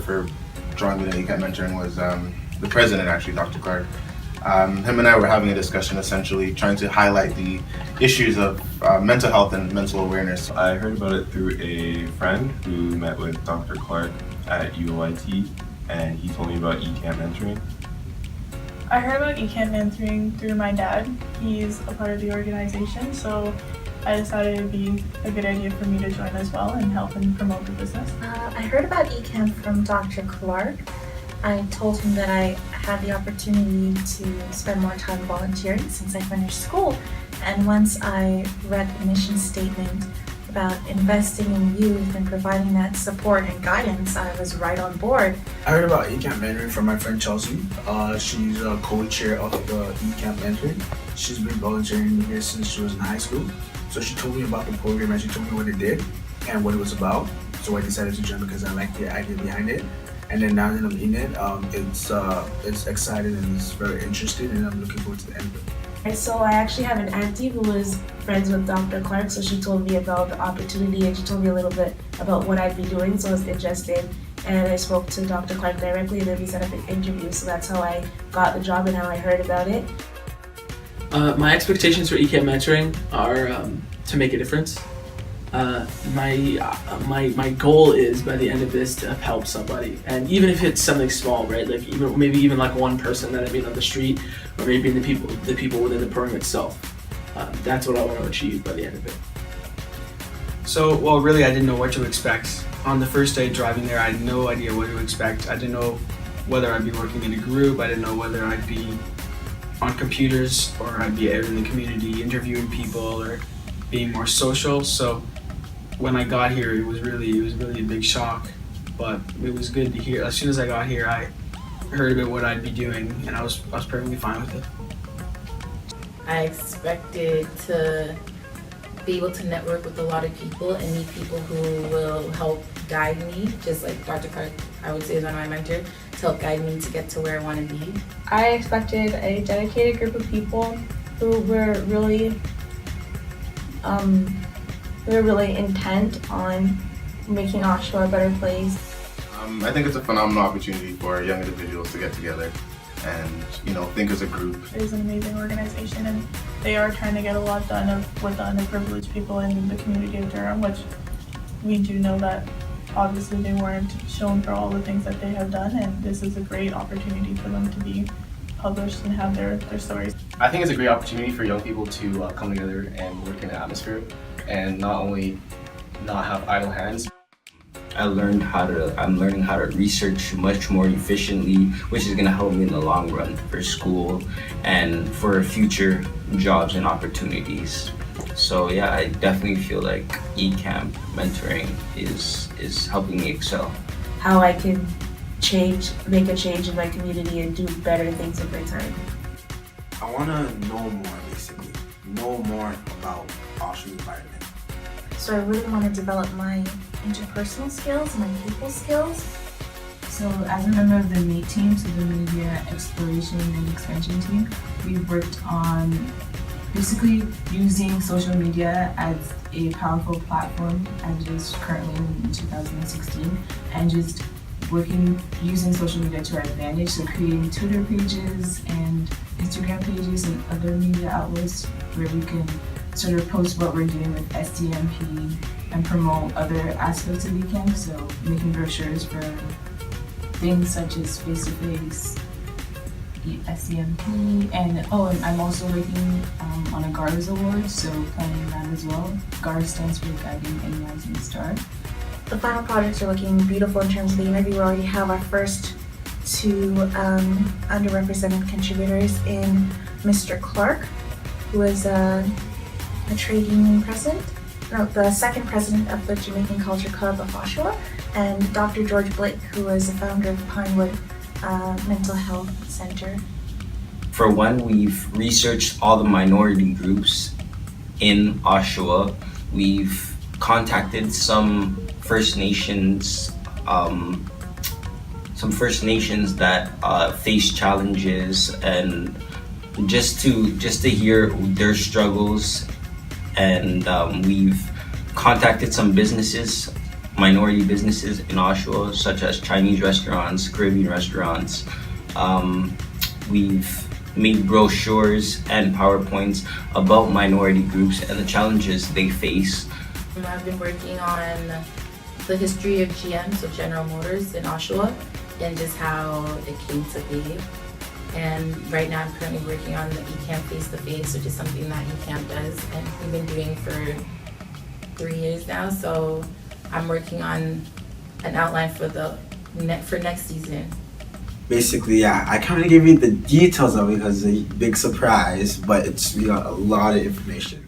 for drawing me to ACAP mentoring was the president, actually, Dr. Clark. Him and I were having a discussion, essentially trying to highlight the issues of mental health and mental awareness. I heard about it through a friend who met with Dr. Clark at UOIT, and he told me about eCamp mentoring. I heard about eCamp mentoring through my dad. He's a part of the organization, so I decided it would be a good idea for me to join as well and help and promote the business. I heard about eCamp from Dr. Clark. I told him that I had the opportunity to spend more time volunteering since I finished school. And once I read the mission statement about investing in youth and providing that support and guidance, I was right on board. I heard about eCamp mentoring from my friend Chelsea. She's a co-chair of the eCamp mentoring. She's been volunteering here since she was in high school. So she told me about the program and she told me what it did and what it was about. So I decided to join because I liked the idea behind it. And then now that I'm in it, it's exciting and it's very interesting, and I'm looking forward to the end of it. So I actually have an auntie who was friends with Dr. Clark, so she told me about the opportunity and she told me a little bit about what I'd be doing, so I was interested. And I spoke to Dr. Clark directly, and then we set up an interview, so that's how I got the job and how I heard about it. My expectations for eCamp mentoring are to make a difference. My goal is by the end of this to help somebody, and even if it's something small, right? Like maybe even like one person that I meet on the street, or maybe the people within the program itself. That's what I want to achieve by the end of it. So, well, really, I didn't know what to expect. On the first day driving there, I had no idea what to expect. I didn't know whether I'd be working in a group. I didn't know whether I'd be on computers or I'd be out in the community interviewing people or being more social. So when I got here, it was really a big shock, but it was good to hear. As soon as I got here, I heard about what I'd be doing, and I was perfectly fine with it. I expected to be able to network with a lot of people and meet people who will help guide me, just like Dr. Clark, I would say, is one of my mentors, to help guide me to get to where I want to be. I expected a dedicated group of people who were really intent on making Oshawa a better place. I think it's a phenomenal opportunity for young individuals to get together and, think as a group. It is an amazing organization, and they are trying to get a lot done with the underprivileged people in the community of Durham, which we do know that obviously they weren't shown for all the things that they have done, and this is a great opportunity for them to be published and have their stories. I think it's a great opportunity for young people to come together and work in an atmosphere and not only not have idle hands. I'm learning how to research much more efficiently, which is going to help me in the long run for school and for future jobs and opportunities. So yeah, I definitely feel like eCamp mentoring is helping me excel. How I can make a change in my community and do better things with my time. I want to know more, basically. Know more about Oshawa environment. So I really want to develop my interpersonal skills, my people skills. So as a member of the MATE team, so the Media Exploration and Expansion team, we've worked on basically using social media as a powerful platform as it is currently in 2016, and just using social media to our advantage, so creating Twitter pages and Instagram pages and other media outlets where we can sort of post what we're doing with SEMP and promote other aspects of eCamp, so making brochures for things such as face-to-face, SEMP, and I'm also working on a GARS award, so planning that as well. GARS stands for Guiding a Rising Star. The final projects are looking beautiful in terms of the interview. We already have our first two underrepresented contributors in Mr. Clark, who is a trade union president, the second president of the Jamaican Culture Club of Oshawa, and Dr. George Blake, who is the founder of Pinewood Mental Health Center. For one, we've researched all the minority groups in Oshawa. We've contacted some First Nations that face challenges, and just to hear their struggles. And we've contacted some businesses, minority businesses in Oshawa, such as Chinese restaurants, Caribbean restaurants. We've made brochures and PowerPoints about minority groups and the challenges they face. I've been working on the history of GM, so General Motors in Oshawa, and just how it came to be. And right now I'm currently working on the eCamp face-to-face, which is something that eCamp does, and we've been doing for 3 years now. So I'm working on an outline for next season. Basically, yeah, I can't really give you the details of it because it's a big surprise, but we got a lot of information.